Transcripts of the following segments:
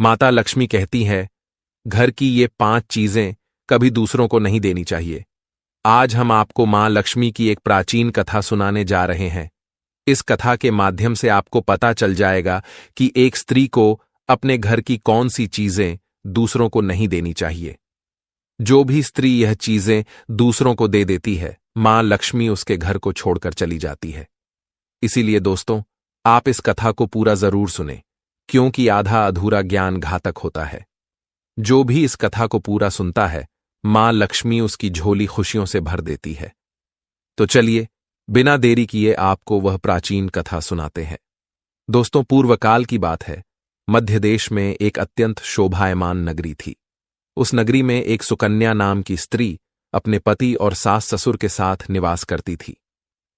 माता लक्ष्मी कहती है, घर की ये 5 चीजें कभी दूसरों को नहीं देनी चाहिए। आज हम आपको मां लक्ष्मी की एक प्राचीन कथा सुनाने जा रहे हैं। इस कथा के माध्यम से आपको पता चल जाएगा कि एक स्त्री को अपने घर की कौन सी चीजें दूसरों को नहीं देनी चाहिए। जो भी स्त्री यह चीजें दूसरों को दे देती है, मां लक्ष्मी उसके घर को छोड़कर चली जाती है। इसीलिए दोस्तों, आप इस कथा को पूरा जरूर सुनें, क्योंकि आधा अधूरा ज्ञान घातक होता है। जो भी इस कथा को पूरा सुनता है, मां लक्ष्मी उसकी झोली खुशियों से भर देती है। तो चलिए, बिना देरी किए आपको वह प्राचीन कथा सुनाते हैं। दोस्तों, पूर्वकाल की बात है। मध्य देश में एक अत्यंत शोभायमान नगरी थी। उस नगरी में एक सुकन्या नाम की स्त्री अपने पति और सास ससुर के साथ निवास करती थी।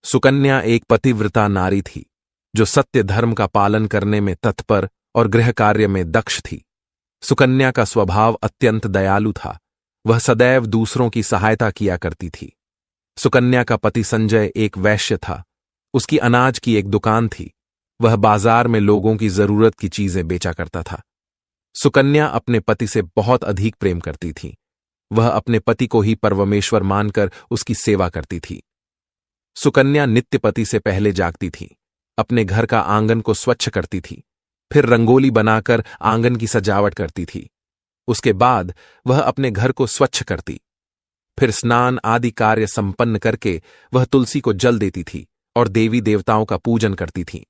सुकन्या एक पतिव्रता नारी थी, जो सत्य धर्म का पालन करने में तत्पर और गृह कार्य में दक्ष थी। सुकन्या का स्वभाव अत्यंत दयालु था। वह सदैव दूसरों की सहायता किया करती थी। सुकन्या का पति संजय एक वैश्य था। उसकी अनाज की एक दुकान थी। वह बाजार में लोगों की जरूरत की चीजें बेचा करता था। सुकन्या अपने पति से बहुत अधिक प्रेम करती थी। वह अपने पति को ही परमेश्वर मानकर उसकी सेवा करती थी। सुकन्या नित्य पति से पहले जागती थी। अपने घर का आंगन को स्वच्छ करती थी, फिर रंगोली बनाकर आंगन की सजावट करती थी। उसके बाद वह अपने घर को स्वच्छ करती, फिर स्नान आदि कार्य संपन्न करके वह तुलसी को जल देती थी और देवी देवताओं का पूजन करती थी।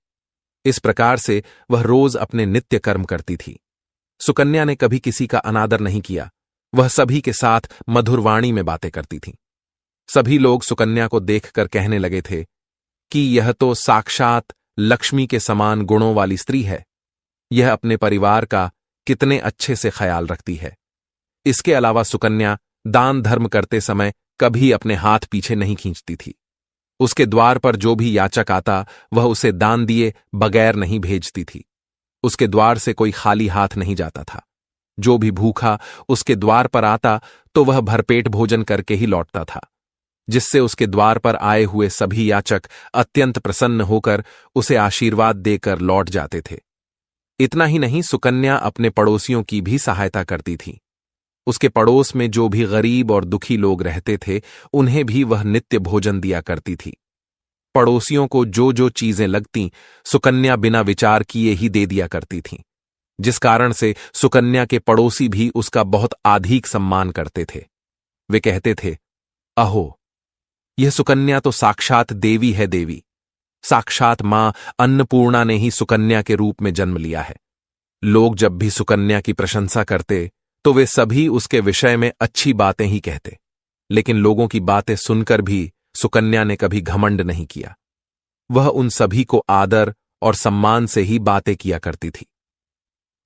इस प्रकार से वह रोज अपने नित्य कर्म करती थी। सुकन्या ने कभी किसी का अनादर नहीं किया। वह सभी के साथ मधुर वाणी में बातें करती थी। सभी लोग सुकन्या को देखकर कहने लगे थे कि यह तो साक्षात लक्ष्मी के समान गुणों वाली स्त्री है। यह अपने परिवार का कितने अच्छे से ख्याल रखती है। इसके अलावा सुकन्या दान धर्म करते समय कभी अपने हाथ पीछे नहीं खींचती थी। उसके द्वार पर जो भी याचक आता, वह उसे दान दिए बगैर नहीं भेजती थी। उसके द्वार से कोई खाली हाथ नहीं जाता था। जो भी भूखा उसके द्वार पर आता, तो वह भरपेट भोजन करके ही लौटता था, जिससे उसके द्वार पर आए हुए सभी याचक अत्यंत प्रसन्न होकर उसे आशीर्वाद देकर लौट जाते थे। इतना ही नहीं, सुकन्या अपने पड़ोसियों की भी सहायता करती थी। उसके पड़ोस में जो भी गरीब और दुखी लोग रहते थे, उन्हें भी वह नित्य भोजन दिया करती थी। पड़ोसियों को जो जो चीजें लगतीं, सुकन्या बिना विचार किए ही दे दिया करती थी, जिस कारण से सुकन्या के पड़ोसी भी उसका बहुत अधिक सम्मान करते थे। वे कहते थे, अहो, यह सुकन्या तो साक्षात देवी है। देवी साक्षात मां अन्नपूर्णा ने ही सुकन्या के रूप में जन्म लिया है। लोग जब भी सुकन्या की प्रशंसा करते, तो वे सभी उसके विषय में अच्छी बातें ही कहते, लेकिन लोगों की बातें सुनकर भी सुकन्या ने कभी घमंड नहीं किया। वह उन सभी को आदर और सम्मान से ही बातें किया करती थी।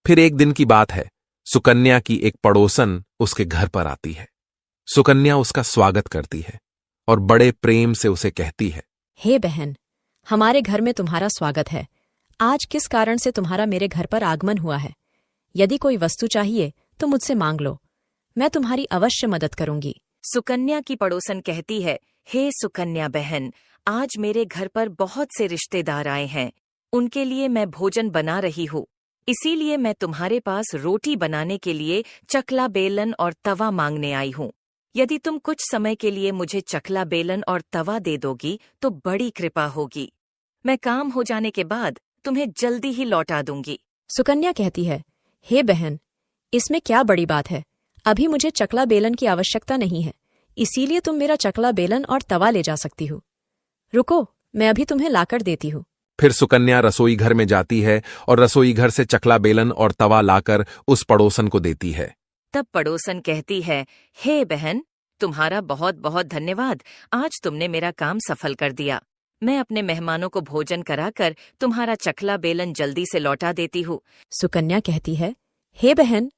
फिर एक दिन की बात है, सुकन्या की एक पड़ोसन उसके घर पर आती है। सुकन्या उसका स्वागत करती है और बड़े प्रेम से उसे कहती है, हे बहन, हमारे घर में तुम्हारा स्वागत है। आज किस कारण से तुम्हारा मेरे घर पर आगमन हुआ है? यदि कोई वस्तु चाहिए तो मुझसे मांग लो, मैं तुम्हारी अवश्य मदद करूंगी। सुकन्या की पड़ोसन कहती है, हे सुकन्या बहन, आज मेरे घर पर बहुत से रिश्तेदार आए हैं। उनके लिए मैं भोजन बना रही हूँ, इसीलिए मैं तुम्हारे पास रोटी बनाने के लिए चकला बेलन और तवा मांगने आई हूँ। यदि तुम कुछ समय के लिए मुझे चकला बेलन और तवा दे दोगी तो बड़ी कृपा होगी। मैं काम हो जाने के बाद तुम्हें जल्दी ही लौटा दूंगी। सुकन्या कहती है, हे बहन, इसमें क्या बड़ी बात है? अभी मुझे चकला बेलन की आवश्यकता नहीं है, इसीलिए तुम मेरा चकला बेलन और तवा ले जा सकती हो। रुको, मैं अभी तुम्हें लाकर देती हूँ। फिर सुकन्या रसोई घर में जाती है और रसोई घर से चकला बेलन और तवा लाकर उस पड़ोसन को देती है। तब पड़ोसन कहती है, हे बहन, तुम्हारा बहुत बहुत धन्यवाद। आज तुमने मेरा काम सफल कर दिया। मैं अपने मेहमानों को भोजन कराकर तुम्हारा चकला बेलन जल्दी से लौटा देती हूँ। सुकन्या कहती है, हे बहन,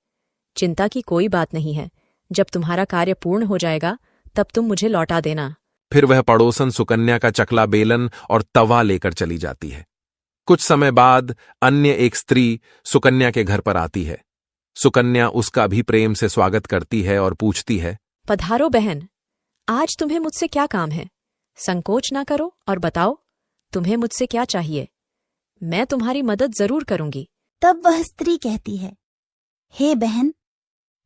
चिंता की कोई बात नहीं है। जब तुम्हारा कार्य पूर्ण हो जाएगा, तब तुम मुझे लौटा देना। फिर वह पड़ोसन सुकन्या का चकला बेलन और तवा लेकर चली जाती है। कुछ समय बाद अन्य एक स्त्री सुकन्या के घर पर आती है। सुकन्या उसका भी प्रेम से स्वागत करती है और पूछती है, पधारो बहन, आज तुम्हें मुझसे क्या काम है? संकोच ना करो और बताओ, तुम्हें मुझसे क्या चाहिए? मैं तुम्हारी मदद जरूर करूंगी। तब वह स्त्री कहती है, हे बहन,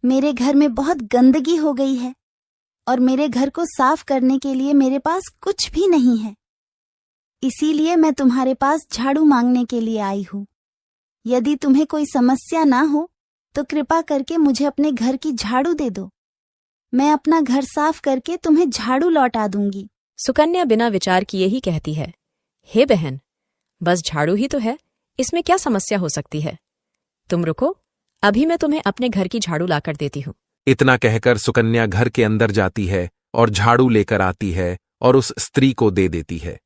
मेरे घर में बहुत गंदगी हो गई है और मेरे घर को साफ करने के लिए मेरे पास कुछ भी नहीं है। इसीलिए मैं तुम्हारे पास झाड़ू मांगने के लिए आई हूँ। यदि तुम्हें कोई समस्या ना हो तो कृपा करके मुझे अपने घर की झाड़ू दे दो। मैं अपना घर साफ करके तुम्हें झाड़ू लौटा दूंगी। सुकन्या बिना विचार किए ही कहती है, हे बहन, बस झाड़ू ही तो है, इसमें क्या समस्या हो सकती है? तुम रुको, अभी मैं तुम्हें अपने घर की झाड़ू लाकर देती हूँ। इतना कहकर सुकन्या घर के अंदर जाती है और झाड़ू लेकर आती है और उस स्त्री को दे देती है।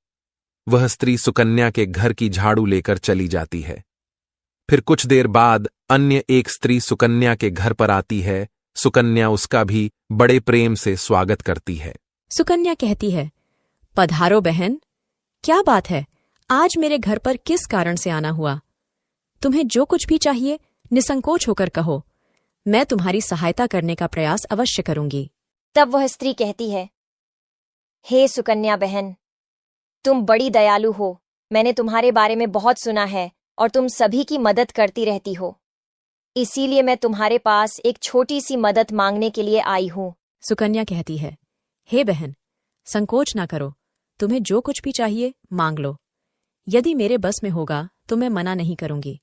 वह स्त्री सुकन्या के घर की झाड़ू लेकर चली जाती है। फिर कुछ देर बाद अन्य एक स्त्री सुकन्या के घर पर आती है। सुकन्या उसका भी बड़े प्रेम से स्वागत करती है। सुकन्या कहती है, पधारो बहन, क्या बात है, आज मेरे घर पर किस कारण से आना हुआ? तुम्हें जो कुछ भी चाहिए निसंकोच होकर कहो, मैं तुम्हारी सहायता करने का प्रयास अवश्य करूंगी। तब वह स्त्री कहती है, हे सुकन्या बहन, तुम बड़ी दयालु हो। मैंने तुम्हारे बारे में बहुत सुना है और तुम सभी की मदद करती रहती हो। इसीलिए मैं तुम्हारे पास एक छोटी सी मदद मांगने के लिए आई हूँ। सुकन्या कहती है, हे बहन, संकोच ना करो, तुम्हें जो कुछ भी चाहिए मांग लो। यदि मेरे बस में होगा तो मैं मना नहीं करूंगी,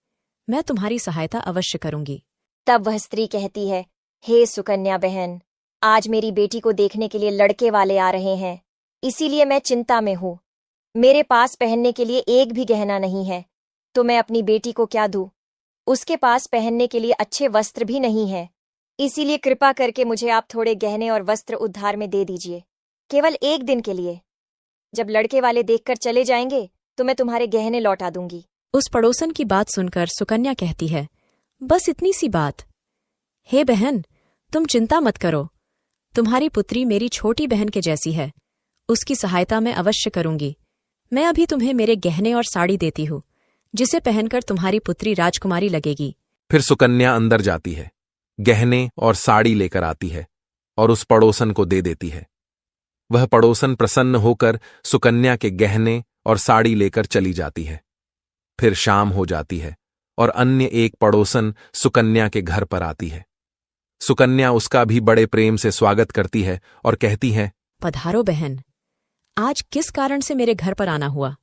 मैं तुम्हारी सहायता अवश्य करूंगी। तब वह स्त्री कहती है, हे सुकन्या बहन, आज मेरी बेटी को देखने के लिए लड़के वाले आ रहे हैं, इसीलिए मैं चिंता में हूँ। मेरे पास पहनने के लिए एक भी गहना नहीं है, तो मैं अपनी बेटी को क्या दूँ? उसके पास पहनने के लिए अच्छे वस्त्र भी नहीं है। इसीलिए कृपा करके मुझे आप थोड़े गहने और वस्त्र उधार में दे दीजिए, केवल एक दिन के लिए। जब लड़के वाले देखकर चले जाएंगे तो मैं तुम्हारे गहने लौटा दूंगी। उस पड़ोसन की बात सुनकर सुकन्या कहती है, बस इतनी सी बात? हे बहन, तुम चिंता मत करो, तुम्हारी पुत्री मेरी छोटी बहन के जैसी है, उसकी सहायता मैं अवश्य करूंगी। मैं अभी तुम्हें मेरे गहने और साड़ी देती हूँ, जिसे पहनकर तुम्हारी पुत्री राजकुमारी लगेगी। फिर सुकन्या अंदर जाती है, गहने और साड़ी लेकर आती है और उस पड़ोसन को दे देती है। वह पड़ोसन प्रसन्न होकर सुकन्या के गहने और साड़ी लेकर चली जाती है। फिर शाम हो जाती है और अन्य एक पड़ोसन सुकन्या के घर पर आती है। सुकन्या उसका भी बड़े प्रेम से स्वागत करती है और कहती है, पधारो बहन, आज किस कारण से मेरे घर पर आना हुआ?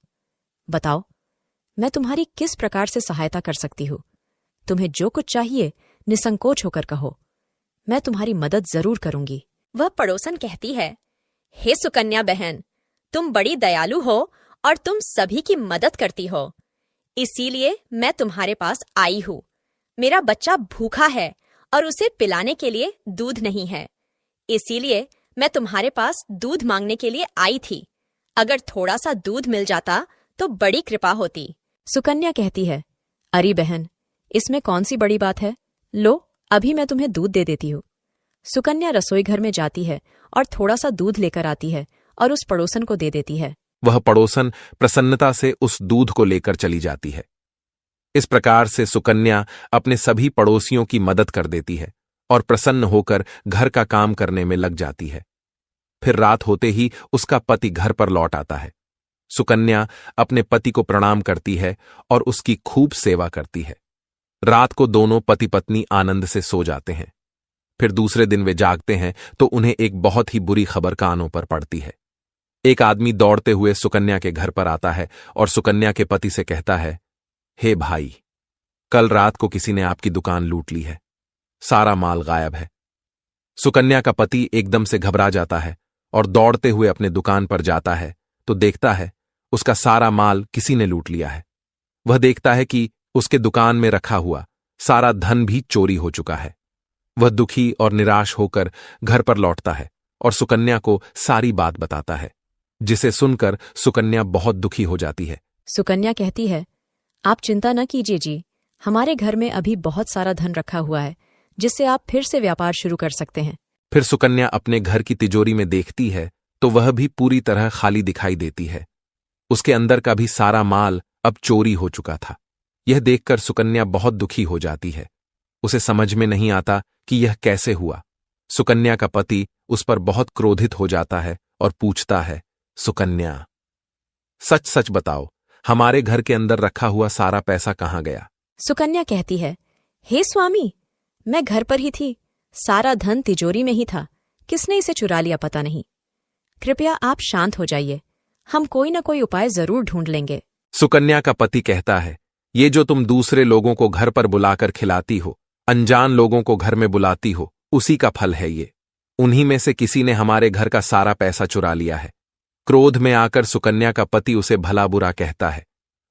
बताओ, मैं तुम्हारी किस प्रकार से सहायता कर सकती हूँ? तुम्हें जो कुछ चाहिए निसंकोच होकर कहो, मैं तुम्हारी मदद जरूर करूंगी। वह पड़ोसन कहती है, हे सुकन्या बहन, तुम बड़ी दयालु हो और तुम सभी की मदद करती हो, इसीलिए मैं तुम्हारे पास आई हूँ। मेरा बच्चा भूखा है और उसे पिलाने के लिए दूध नहीं है, इसीलिए मैं तुम्हारे पास दूध मांगने के लिए आई थी। अगर थोड़ा सा दूध मिल जाता तो बड़ी कृपा होती। सुकन्या कहती है, अरे बहन, इसमें कौन सी बड़ी बात है? लो, अभी मैं तुम्हें दूध दे देती हूँ। सुकन्या रसोई घर में जाती है और थोड़ा सा दूध लेकर आती है और उस पड़ोसन को दे देती है। वह पड़ोसन प्रसन्नता से उस दूध को लेकर चली जाती है। इस प्रकार से सुकन्या अपने सभी पड़ोसियों की मदद कर देती है और प्रसन्न होकर घर का काम करने में लग जाती है। फिर रात होते ही उसका पति घर पर लौट आता है। सुकन्या अपने पति को प्रणाम करती है और उसकी खूब सेवा करती है। रात को दोनों पति पत्नी आनंद से सो जाते हैं। फिर दूसरे दिन वे जागते हैं तो उन्हें एक बहुत ही बुरी खबर कानों पर पड़ती है। एक आदमी दौड़ते हुए सुकन्या के घर पर आता है और सुकन्या के पति से कहता है, हे भाई, कल रात को किसी ने आपकी दुकान लूट ली है, सारा माल गायब है। सुकन्या का पति एकदम से घबरा जाता है और दौड़ते हुए अपने दुकान पर जाता है तो देखता है उसका सारा माल किसी ने लूट लिया है। वह देखता है कि उसके दुकान में रखा हुआ सारा धन भी चोरी हो चुका है। वह दुखी और निराश होकर घर पर लौटता है और सुकन्या को सारी बात बताता है, जिसे सुनकर सुकन्या बहुत दुखी हो जाती है। सुकन्या कहती है, आप चिंता न कीजिए जी, हमारे घर में अभी बहुत सारा धन रखा हुआ है, जिससे आप फिर से व्यापार शुरू कर सकते हैं। फिर सुकन्या अपने घर की तिजोरी में देखती है तो वह भी पूरी तरह खाली दिखाई देती है। उसके अंदर का भी सारा माल अब चोरी हो चुका था। यह देखकर सुकन्या बहुत दुखी हो जाती है। उसे समझ में नहीं आता कि यह कैसे हुआ। सुकन्या का पति उस पर बहुत क्रोधित हो जाता है और पूछता है, सुकन्या, सच सच बताओ, हमारे घर के अंदर रखा हुआ सारा पैसा कहाँ गया? सुकन्या कहती है, हे स्वामी, मैं घर पर ही थी, सारा धन तिजोरी में ही था, किसने इसे चुरा लिया पता नहीं। कृपया आप शांत हो जाइए, हम कोई न कोई उपाय जरूर ढूंढ लेंगे। सुकन्या का पति कहता है, ये जो तुम दूसरे लोगों को घर पर बुलाकर खिलाती हो, अनजान लोगों को घर में बुलाती हो, उसी का फल है ये। उन्हीं में से किसी ने हमारे घर का सारा पैसा चुरा लिया है। क्रोध में आकर सुकन्या का पति उसे भला बुरा कहता है।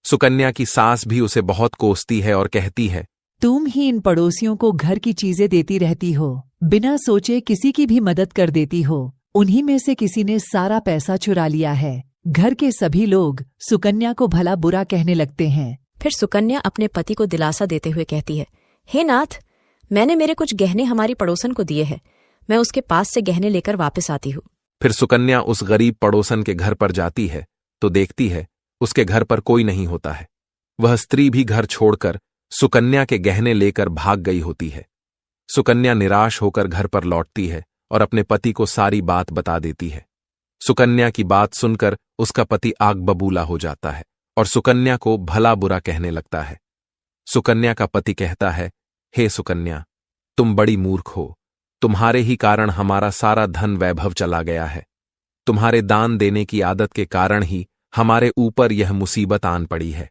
सुकन्या की सास भी उसे बहुत कोसती है और कहती है, तुम ही इन पड़ोसियों को घर की चीजें देती रहती हो, बिना सोचे किसी की भी मदद कर देती हो। उन्हीं में से किसी ने सारा पैसा चुरा लिया है। घर के सभी लोग सुकन्या को भला बुरा कहने लगते हैं। फिर सुकन्या अपने पति को दिलासा देते हुए कहती है, हे नाथ, मैंने मेरे कुछ गहने हमारी पड़ोसन को दिए हैं, मैं उसके पास से गहने लेकर वापस आती हूँ। फिर सुकन्या उस गरीब पड़ोसन के घर पर जाती है तो देखती है उसके घर पर कोई नहीं होता है। वह स्त्री भी घर छोड़कर सुकन्या के गहने लेकर भाग गई होती है। सुकन्या निराश होकर घर पर लौटती है और अपने पति को सारी बात बता देती है। सुकन्या की बात सुनकर उसका पति आग बबूला हो जाता है और सुकन्या को भला बुरा कहने लगता है। सुकन्या का पति कहता है, हे सुकन्या, तुम बड़ी मूर्ख हो, तुम्हारे ही कारण हमारा सारा धन वैभव चला गया है। तुम्हारे दान देने की आदत के कारण ही हमारे ऊपर यह मुसीबत आन पड़ी है।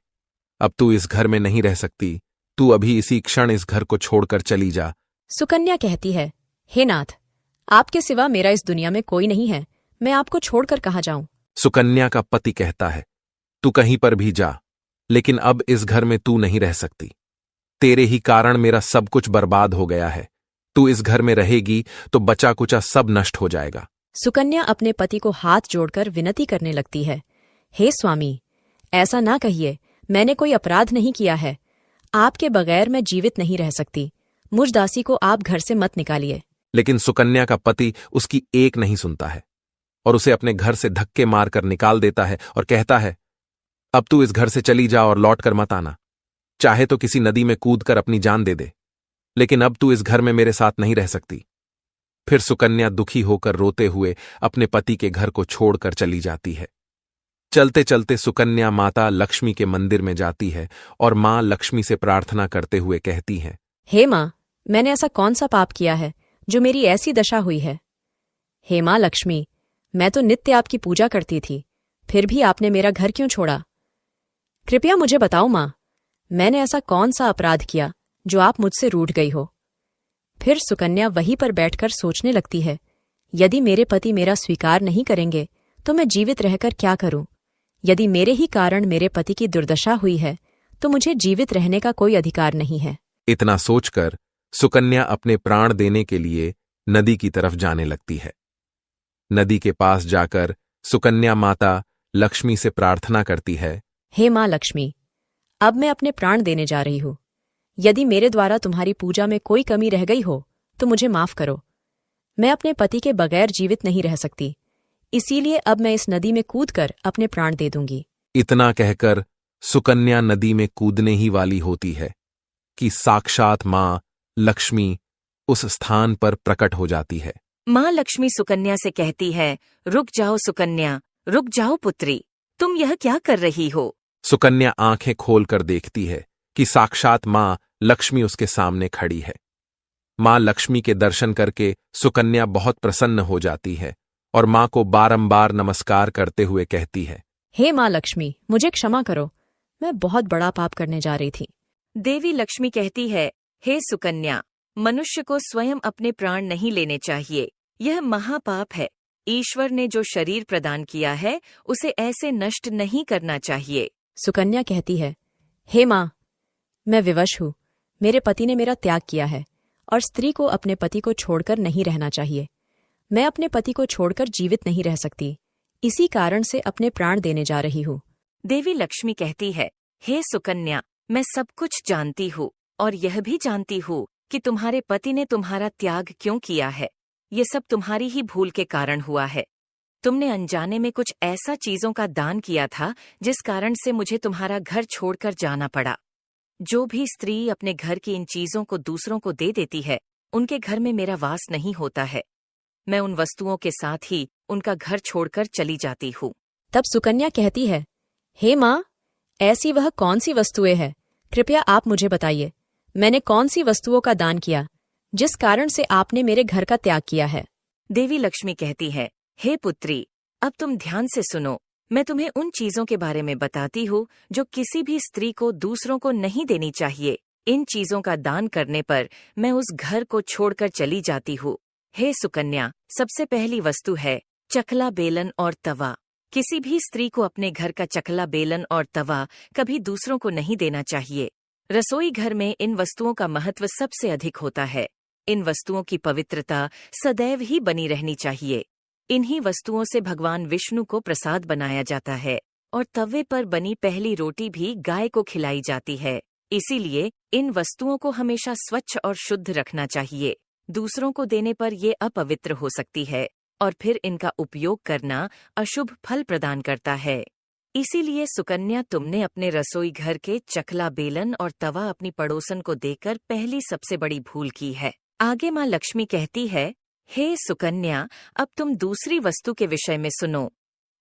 अब तू इस घर में नहीं रह सकती, तू अभी इसी क्षण इस घर को छोड़कर चली जा। सुकन्या कहती है, हे नाथ, आपके सिवा मेरा इस दुनिया में कोई नहीं है, मैं आपको छोड़कर कहाँ जाऊं। सुकन्या का पति कहता है, तू कहीं पर भी जा, लेकिन अब इस घर में तू नहीं रह सकती। तेरे ही कारण मेरा सब कुछ बर्बाद हो गया है। तू इस घर में रहेगी तो बचा कुचा सब नष्ट हो जाएगा। सुकन्या अपने पति को हाथ जोड़कर विनती करने लगती है, हे स्वामी, ऐसा ना कहिए, मैंने कोई अपराध नहीं किया है। आपके बगैर मैं जीवित नहीं रह सकती। मुझ दासी को आप घर से मत निकालिए। लेकिन सुकन्या का पति उसकी एक नहीं सुनता है और उसे अपने घर से धक्के मारकर निकाल देता है और कहता है, अब तू इस घर से चली जा और लौट कर मत आना। चाहे तो किसी नदी में कूदकर अपनी जान दे दे, लेकिन अब तू इस घर में मेरे साथ नहीं रह सकती। फिर सुकन्या दुखी होकर रोते हुए अपने पति के घर को छोड़कर चली जाती है। चलते चलते सुकन्या माता लक्ष्मी के मंदिर में जाती है और मां लक्ष्मी से प्रार्थना करते हुए कहती है, हे मां, मैंने ऐसा कौन सा पाप किया है जो मेरी ऐसी दशा हुई है। हे मां लक्ष्मी, मैं तो नित्य आपकी पूजा करती थी, फिर भी आपने मेरा घर क्यों छोड़ा। कृपया मुझे बताओ मां, मैंने ऐसा कौन सा अपराध किया जो आप मुझसे रूठ गई हो। फिर सुकन्या वहीं पर बैठकर सोचने लगती है, यदि मेरे पति मेरा स्वीकार नहीं करेंगे तो मैं जीवित रहकर क्या करूं। यदि मेरे ही कारण मेरे पति की दुर्दशा हुई है तो मुझे जीवित रहने का कोई अधिकार नहीं है। इतना सोचकर सुकन्या अपने प्राण देने के लिए नदी की तरफ जाने लगती है। नदी के पास जाकर सुकन्या माता लक्ष्मी से प्रार्थना करती है, हे मां लक्ष्मी, अब मैं अपने प्राण देने जा रही हूं। यदि मेरे द्वारा तुम्हारी पूजा में कोई कमी रह गई हो तो मुझे माफ करो। मैं अपने पति के बगैर जीवित नहीं रह सकती, इसीलिए अब मैं इस नदी में कूदकर अपने प्राण दे दूंगी। इतना कहकर सुकन्या नदी में कूदने ही वाली होती है कि साक्षात मां लक्ष्मी उस स्थान पर प्रकट हो जाती है। माँ लक्ष्मी सुकन्या से कहती है, रुक जाओ सुकन्या, रुक जाओ पुत्री, तुम यह क्या कर रही हो। सुकन्या आंखें खोलकर देखती है कि साक्षात मां लक्ष्मी उसके सामने खड़ी है। मां लक्ष्मी के दर्शन करके सुकन्या बहुत प्रसन्न हो जाती है और मां को बारंबार नमस्कार करते हुए कहती है, हे मां लक्ष्मी, मुझे क्षमा करो, मैं बहुत बड़ा पाप करने जा रही थी। देवी लक्ष्मी कहती है, हे सुकन्या, मनुष्य को स्वयं अपने प्राण नहीं लेने चाहिए, यह महापाप है। ईश्वर ने जो शरीर प्रदान किया है उसे ऐसे नष्ट नहीं करना चाहिए। सुकन्या कहती है, हे मां, मैं विवश हूं, मेरे पति ने मेरा त्याग किया है और स्त्री को अपने पति को छोड़कर नहीं रहना चाहिए। मैं अपने पति को छोड़कर जीवित नहीं रह सकती, इसी कारण से अपने प्राण देने जा रही हूं। देवी लक्ष्मी कहती है, हे सुकन्या, मैं सब कुछ जानती हूँ और यह भी जानती हूँ कि तुम्हारे पति ने तुम्हारा त्याग क्यों किया है। ये सब तुम्हारी ही भूल के कारण हुआ है। तुमने अनजाने में कुछ ऐसा चीजों का दान किया था जिस कारण से मुझे तुम्हारा घर छोड़कर जाना पड़ा। जो भी स्त्री अपने घर की इन चीजों को दूसरों को दे देती है, उनके घर में मेरा वास नहीं होता है। मैं उन वस्तुओं के साथ ही उनका घर छोड़कर चली जाती हूँ। तब सुकन्या कहती है, हे मां, ऐसी वह कौन सी वस्तुएं हैं, कृपया आप मुझे बताइए। मैंने कौन सी वस्तुओं का दान किया जिस कारण से आपने मेरे घर का त्याग किया है। देवी लक्ष्मी कहती है, हे पुत्री, अब तुम ध्यान से सुनो। मैं तुम्हें उन चीजों के बारे में बताती हूँ जो किसी भी स्त्री को दूसरों को नहीं देनी चाहिए। इन चीजों का दान करने पर मैं उस घर को छोड़कर चली जाती हूँ। हे सुकन्या, सबसे पहली वस्तु है चकला बेलन और तवा। किसी भी स्त्री को अपने घर का चकला बेलन और तवा कभी दूसरों को नहीं देना चाहिए। रसोई घर में इन वस्तुओं का महत्व सबसे अधिक होता है। इन वस्तुओं की पवित्रता सदैव ही बनी रहनी चाहिए। इन्हीं वस्तुओं से भगवान विष्णु को प्रसाद बनाया जाता है और तवे पर बनी पहली रोटी भी गाय को खिलाई जाती है। इसीलिए इन वस्तुओं को हमेशा स्वच्छ और शुद्ध रखना चाहिए। दूसरों को देने पर ये अपवित्र हो सकती है और फिर इनका उपयोग करना अशुभ फल प्रदान करता है। इसीलिए सुकन्या, तुमने अपने रसोई घर के चकला बेलन और तवा अपनी पड़ोसन को देकर पहली सबसे बड़ी भूल की है। आगे माँ लक्ष्मी कहती है, हे सुकन्या, अब तुम दूसरी वस्तु के विषय में सुनो।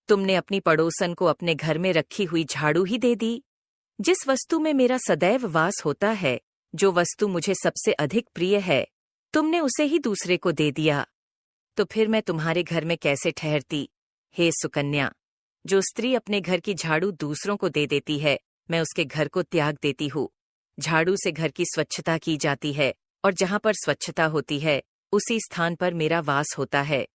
तुमने अपनी पड़ोसन को अपने घर में रखी हुई झाड़ू ही दे दी। जिस वस्तु में मेरा सदैव वास होता है, जो वस्तु मुझे सबसे अधिक प्रिय है, तुमने उसे ही दूसरे को दे दिया, तो फिर मैं तुम्हारे घर में कैसे ठहरती। हे सुकन्या, जो स्त्री अपने घर की झाड़ू दूसरों को दे देती है, मैं उसके घर को त्याग देती हूँ। झाड़ू से घर की स्वच्छता की जाती है और जहाँ पर स्वच्छता होती है उसी स्थान पर मेरा वास होता है।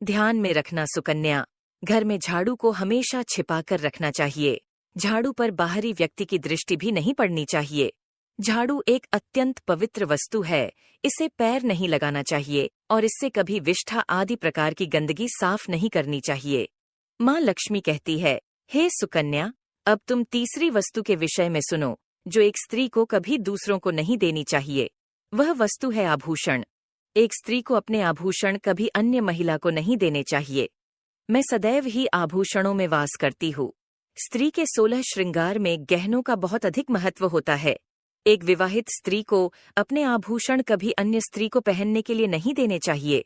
ध्यान में रखना सुकन्या, घर में झाड़ू को हमेशा छिपाकर रखना चाहिए। झाड़ू पर बाहरी व्यक्ति की दृष्टि भी नहीं पड़नी चाहिए। झाड़ू एक अत्यंत पवित्र वस्तु है। इसे पैर नहीं लगाना चाहिए और इससे कभी विष्ठा आदि प्रकार की गंदगी साफ नहीं करनी चाहिए। माँ लक्ष्मी कहती है, हे सुकन्या, अब तुम तीसरी वस्तु के विषय में सुनो, जो एक स्त्री को कभी दूसरों को नहीं देनी चाहिए। वह वस्तु है आभूषण। एक स्त्री को अपने आभूषण कभी अन्य महिला को नहीं देने चाहिए। मैं सदैव ही आभूषणों में वास करती हूँ। स्त्री के 16 श्रृंगार में गहनों का बहुत अधिक महत्व होता है। एक विवाहित स्त्री को अपने आभूषण कभी अन्य स्त्री को पहनने के लिए नहीं देने चाहिए।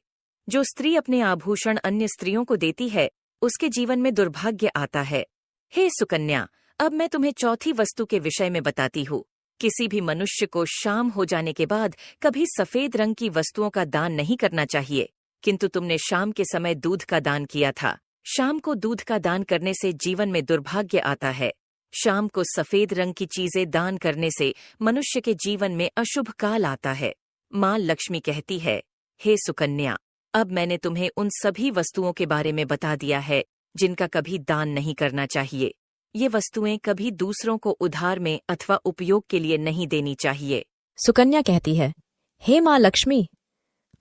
जो स्त्री अपने आभूषण अन्य स्त्रियों को देती है, उसके जीवन में दुर्भाग्य आता है। हे सुकन्या, अब मैं तुम्हें चौथी वस्तु के विषय में बताती हूँ। किसी भी मनुष्य को शाम हो जाने के बाद कभी सफेद रंग की वस्तुओं का दान नहीं करना चाहिए, किंतु तुमने शाम के समय दूध का दान किया था। शाम को दूध का दान करने से जीवन में दुर्भाग्य आता है। शाम को सफेद रंग की चीजें दान करने से मनुष्य के जीवन में अशुभ काल आता है। माँ लक्ष्मी कहती है, हे सुकन्या, अब मैंने तुम्हें उन सभी वस्तुओं के बारे में बता दिया है जिनका कभी दान नहीं करना चाहिए। ये वस्तुएं कभी दूसरों को उधार में अथवा उपयोग के लिए नहीं देनी चाहिए। सुकन्या कहती है, हे माँ लक्ष्मी,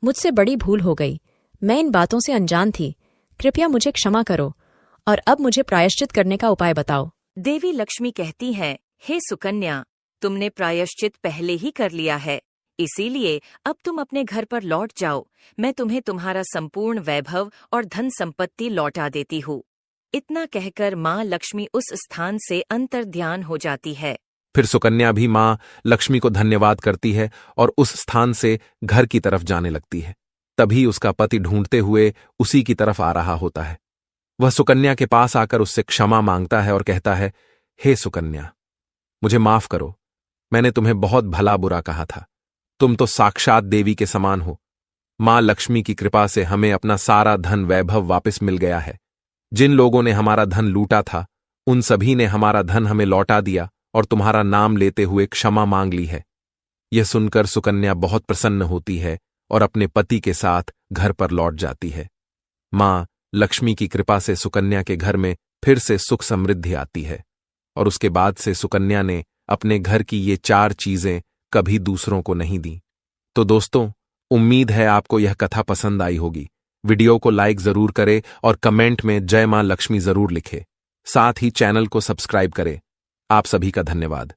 मुझसे बड़ी भूल हो गई। मैं इन बातों से अनजान थी। कृपया मुझे क्षमा करो और अब मुझे प्रायश्चित करने का उपाय बताओ। देवी लक्ष्मी कहती है, हे सुकन्या, तुमने प्रायश्चित पहले ही कर लिया है, इसीलिए अब तुम अपने घर पर लौट जाओ। मैं तुम्हें तुम्हारा संपूर्ण वैभव और धन संपत्ति लौटा देती हूँ। इतना कहकर माँ लक्ष्मी उस स्थान से अंतर्ध्यान हो जाती है। फिर सुकन्या भी माँ लक्ष्मी को धन्यवाद करती है और उस स्थान से घर की तरफ जाने लगती है। तभी उसका पति ढूंढते हुए उसी की तरफ आ रहा होता है। वह सुकन्या के पास आकर उससे क्षमा मांगता है और कहता है, हे सुकन्या, मुझे माफ करो। मैंने तुम्हें बहुत भला बुरा कहा था। तुम तो साक्षात देवी के समान हो। माँ लक्ष्मी की कृपा से हमें अपना सारा धन वैभव वापस मिल गया है। जिन लोगों ने हमारा धन लूटा था, उन सभी ने हमारा धन हमें लौटा दिया और तुम्हारा नाम लेते हुए क्षमा मांग ली है। यह सुनकर सुकन्या बहुत प्रसन्न होती है और अपने पति के साथ घर पर लौट जाती है। माँ लक्ष्मी की कृपा से सुकन्या के घर में फिर से सुख समृद्धि आती है और उसके बाद से सुकन्या ने अपने घर की ये 4 चीजें कभी दूसरों को नहीं दी। तो दोस्तों, उम्मीद है आपको यह कथा पसंद आई होगी। वीडियो को लाइक जरूर करें और कमेंट में जय मां लक्ष्मी जरूर लिखें। साथ ही चैनल को सब्सक्राइब करें। आप सभी का धन्यवाद।